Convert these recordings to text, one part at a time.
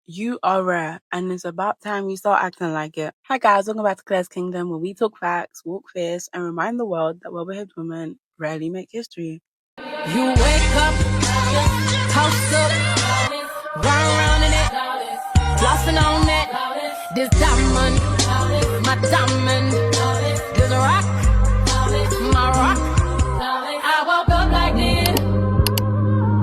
You are rare, and it's about time you start acting like it. Hi guys, welcome back to Clare's Kingdom, where we talk facts, walk fierce, and remind the world that well-behaved women rarely make history. You wake up, house up, run around in it, flossing on it. This diamond, my diamond, this rock, my rock. I woke up like this.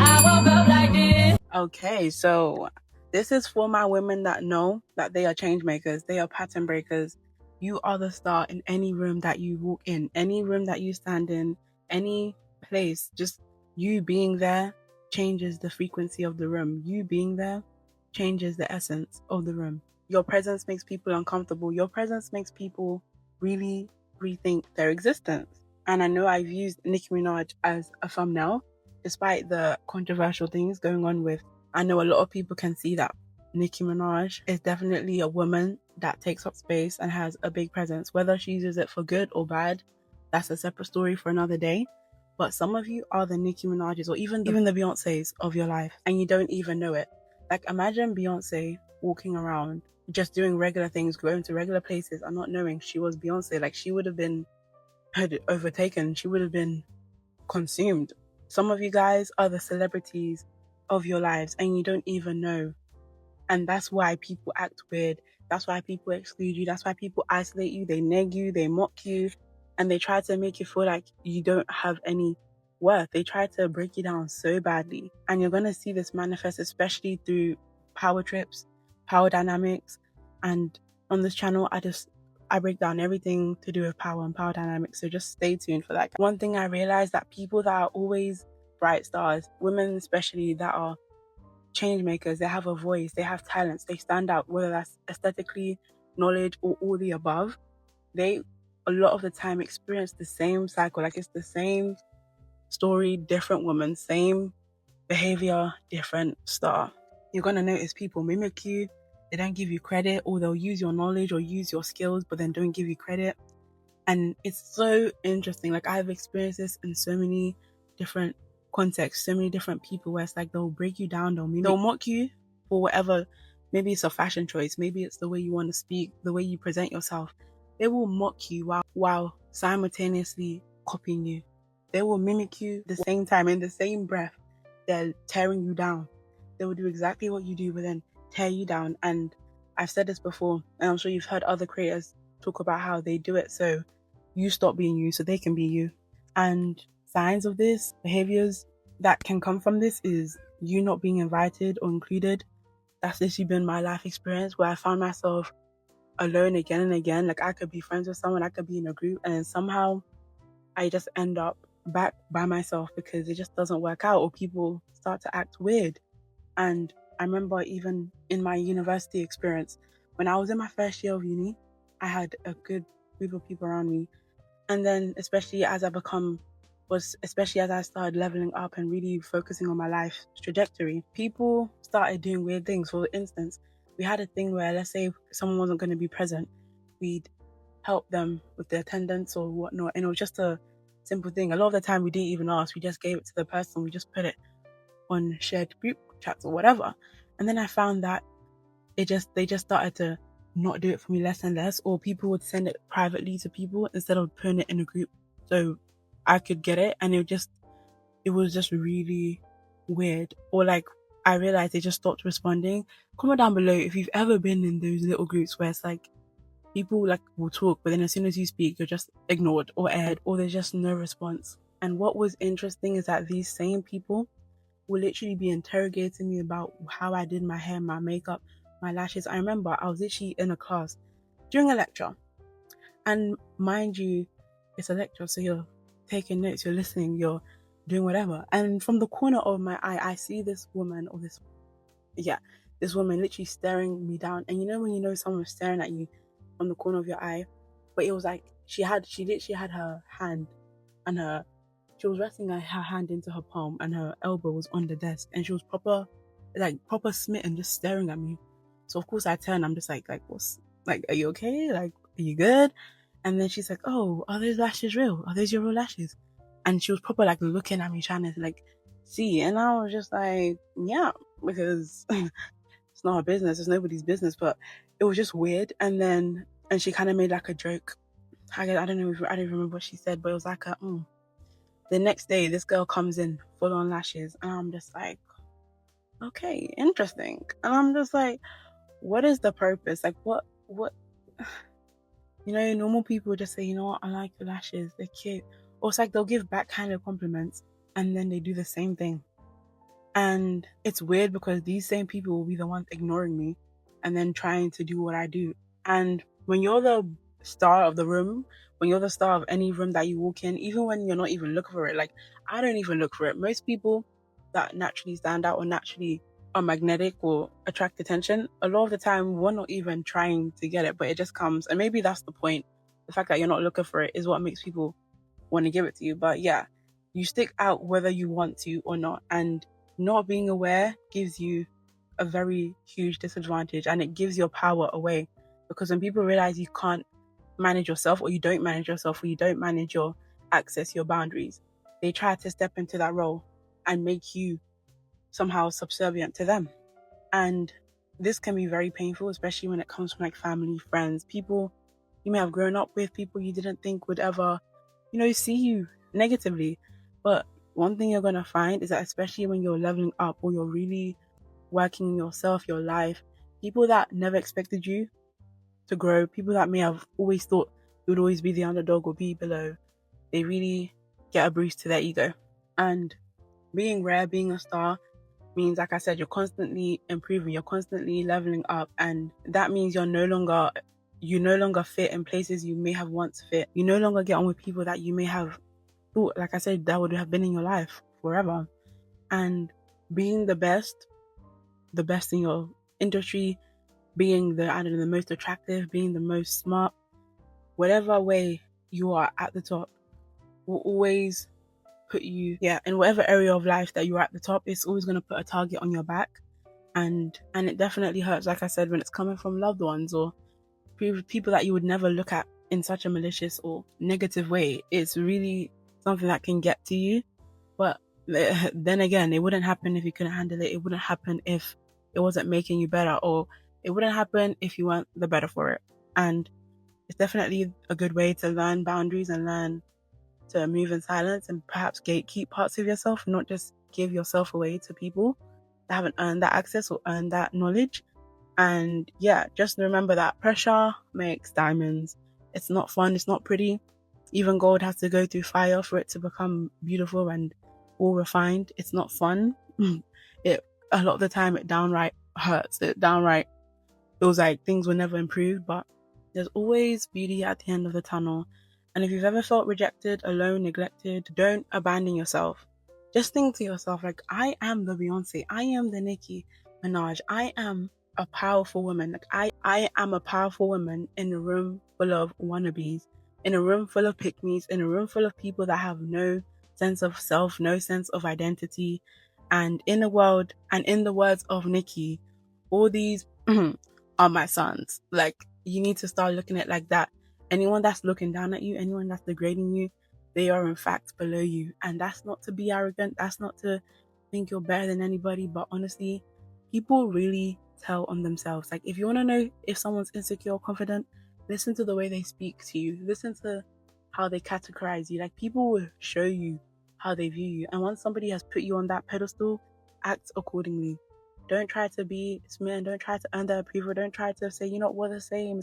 I woke up like this. Okay, so this is for my women that know that they are change makers, they are pattern breakers. You are the star in any room that you walk in, any room that you stand in, any place. Just you being there changes the frequency of the room. You being there changes the essence of the room. Your presence makes people uncomfortable. Your presence makes people really rethink their existence. And I know I've used Nicki Minaj as a thumbnail, despite the controversial things going on with. I know a lot of people can see that Nicki Minaj is definitely a woman that takes up space and has a big presence. Whether she uses it for good or bad, that's a separate story for another day. But some of you are the Nicki Minaj's or even the Beyoncé's of your life, and you don't even know it. Like, imagine Beyonce walking around just doing regular things, going to regular places and not knowing she was Beyonce. Like, she would have been overtaken. She would have been consumed. Some of you guys are the celebrities of your lives and you don't even know. And that's why people act weird. That's why people exclude you. That's why people isolate you. They neg you, they mock you, and they try to make you feel like you don't have any worth. They try to break you down so badly. And you're going to see this manifest, especially through power trips, power dynamics. And on this channel, I break down everything to do with power and power dynamics. So just stay tuned for that. One thing I realized, that people that are always bright stars, women especially that are change makers, they have a voice, they have talents, they stand out, whether that's aesthetically, knowledge, or all the above. They a lot of the time experience the same cycle. Like, it's the same story, different woman, same behavior, different star. You're going to notice people mimic you. They don't give you credit, or they'll use your knowledge or use your skills, but then don't give you credit. And it's so interesting. Like, I've experienced this in so many different contexts, so many different people, where it's like they'll break you down, they'll mock you for whatever. Maybe it's a fashion choice, maybe it's the way you want to speak, the way you present yourself. They will mock you while simultaneously copying you. They will mimic you at the same time, in the same breath. They're tearing you down. They will do exactly what you do, but then tear you down. And I've said this before, and I'm sure you've heard other creators talk about how they do it so you stop being you, so they can be you. And signs of this, behaviors that can come from this, is you not being invited or included. That's literally been my life experience, where I found myself alone again and again. Like, I could be friends with someone, I could be in a group, and then somehow I just end up back by myself because it just doesn't work out, or people start to act weird. And I remember even in my university experience, when I was in my first year of uni, I had a good group of people around me. And then especially as I started leveling up and really focusing on my life trajectory, people started doing weird things. For instance, we had a thing where, let's say someone wasn't going to be present, we'd help them with the attendance or whatnot. And it was just a simple thing. A lot of the time we didn't even ask. We just gave it to the person. We just put it on shared group chats or whatever. And then I found that they just started to not do it for me less and less, or people would send it privately to people instead of putting it in a group so I could get it. And it was just really weird. Or like, I realized they just stopped responding. Comment down below if you've ever been in those little groups where it's like people like will talk, but then as soon as you speak, you're just ignored or aired, or there's just no response. And what was interesting is that these same people will literally be interrogating me about how I did my hair, my makeup, my lashes. I remember I was literally in a class during a lecture, and mind you, it's a lecture, so you're taking notes, you're listening, you're doing whatever. And from the corner of my eye, I see this woman literally staring me down. And you know when you know someone's staring at you from the corner of your eye, but it was like she literally had her hand, and she was resting her hand into her palm, and her elbow was on the desk, and she was proper smitten, just staring at me. So of course I turned, I'm just like, what's, like, are you okay? Like, are you good? And then she's like, oh, are those lashes real? Are those your real lashes? And she was proper like looking at me, trying to like see. And I was just like, yeah, because it's it's not her business, it's nobody's business, but it was just weird. And she kind of made like a joke. I don't know, I don't remember what she said, but it was like the next day this girl comes in full on lashes, and I'm just like, okay, interesting. And I'm just like, what is the purpose? Like, what normal people just say, you know what, I like your lashes, they're cute. Or it's like they'll give back kind of compliments and then they do the same thing. And it's weird because these same people will be the ones ignoring me and then trying to do what I do. And when you're the star of the room, when you're the star of any room that you walk in, even when you're not even looking for it, like I don't even look for it. Most people that naturally stand out or naturally are magnetic or attract attention, a lot of the time we're not even trying to get it, but it just comes. And maybe that's the point. The fact that you're not looking for it is what makes people want to give it to you. But yeah, you stick out whether you want to or not. And not being aware gives you a very huge disadvantage, and it gives your power away. Because when people realize you can't manage yourself, or you don't manage yourself, or you don't manage your access, your boundaries, they try to step into that role and make you somehow subservient to them. And this can be very painful, especially when it comes from like family, friends, people you may have grown up with, people you didn't think would ever, see you negatively. But one thing you're going to find is that, especially when you're leveling up or you're really working on yourself, your life, people that never expected you to grow, people that may have always thought you would always be the underdog or be below, they really get a bruise to their ego. And being rare, being a star, means, like I said, you're constantly improving, you're constantly leveling up, and that means you no longer fit in places you may have once fit. You no longer get on with people that you may have thought, like I said, that would have been in your life forever. And being the best in your industry, being the most attractive, being the most smart, whatever way you are at the top will always put you, in whatever area of life that you're at the top, it's always going to put a target on your back. And it definitely hurts, like I said, when it's coming from loved ones or people that you would never look at in such a malicious or negative way. It's really something that can get to you. But then again, it wouldn't happen if you couldn't handle it. It wouldn't happen if it wasn't making you better, or it wouldn't happen if you weren't the better for it. And it's definitely a good way to learn boundaries and learn to move in silence and perhaps gatekeep parts of yourself, not just give yourself away to people that haven't earned that access or earned that knowledge. And yeah, just remember that pressure makes diamonds. It's not fun, it's not pretty. Even gold has to go through fire for it to become beautiful and all refined. It's not fun. A lot of the time it downright hurts. It feels like things will never improve, but there's always beauty at the end of the tunnel. And if you've ever felt rejected, alone, neglected, don't abandon yourself. Just think to yourself, like, I am the Beyonce, I am the Nicki Minaj, I am a powerful woman. Like I am a powerful woman in a room full of wannabes, in a room full of pick-me's, in a room full of people that have no sense of self, no sense of identity. And in the world, and in the words of Nicki, all these are my sons. Like, you need to start looking at it like that. Anyone that's looking down at you, anyone that's degrading you, they are in fact below you. And that's not to be arrogant, that's not to think you're better than anybody, but honestly, people really tell on themselves. Like, if you want to know if someone's insecure or confident, listen to the way they speak to you, listen to how they categorize you. Like, people will show you how they view you, and once somebody has put you on that pedestal, act accordingly. Don't try to be smitten, don't try to earn their approval, don't try to say, we're the same.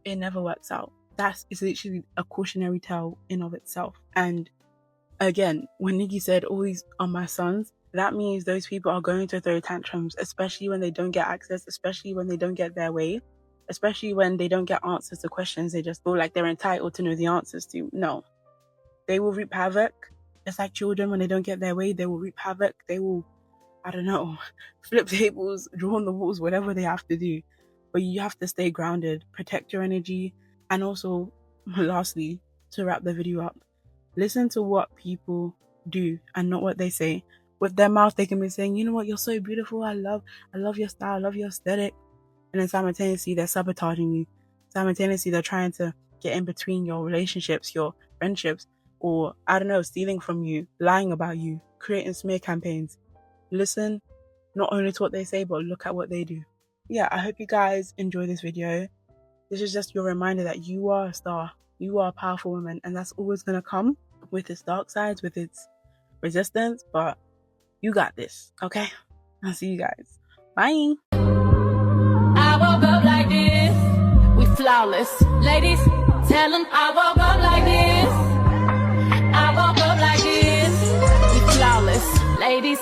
It never works out. It's literally a cautionary tale in of itself. And again, when Nicki said all these are my sons, that means those people are going to throw tantrums, especially when they don't get access, especially when they don't get their way, especially when they don't get answers to questions they just feel like they're entitled to know the answers to. No, they will reap havoc. It's like children, when they don't get their way, they will reap havoc. They will, flip tables, draw on the walls, whatever they have to do. But you have to stay grounded, protect your energy, and also, lastly, to wrap the video up, listen to what people do and not what they say. With their mouth, they can be saying, you know what, you're so beautiful, I love your style, I love your aesthetic. And then simultaneously, they're sabotaging you. Simultaneously, they're trying to get in between your relationships, your friendships, or, stealing from you, lying about you, creating smear campaigns. Listen not only to what they say, but look at what they do. yeah, I hope you guys enjoy this video. This is just your reminder that you are a star. You are a powerful woman, and that's always going to come with its dark sides, with its resistance, but you got this, okay? I'll see you guys. Bye. I woke up like this. We flawless. Ladies, tell them I woke up like this. I woke up like this. We flawless. Ladies,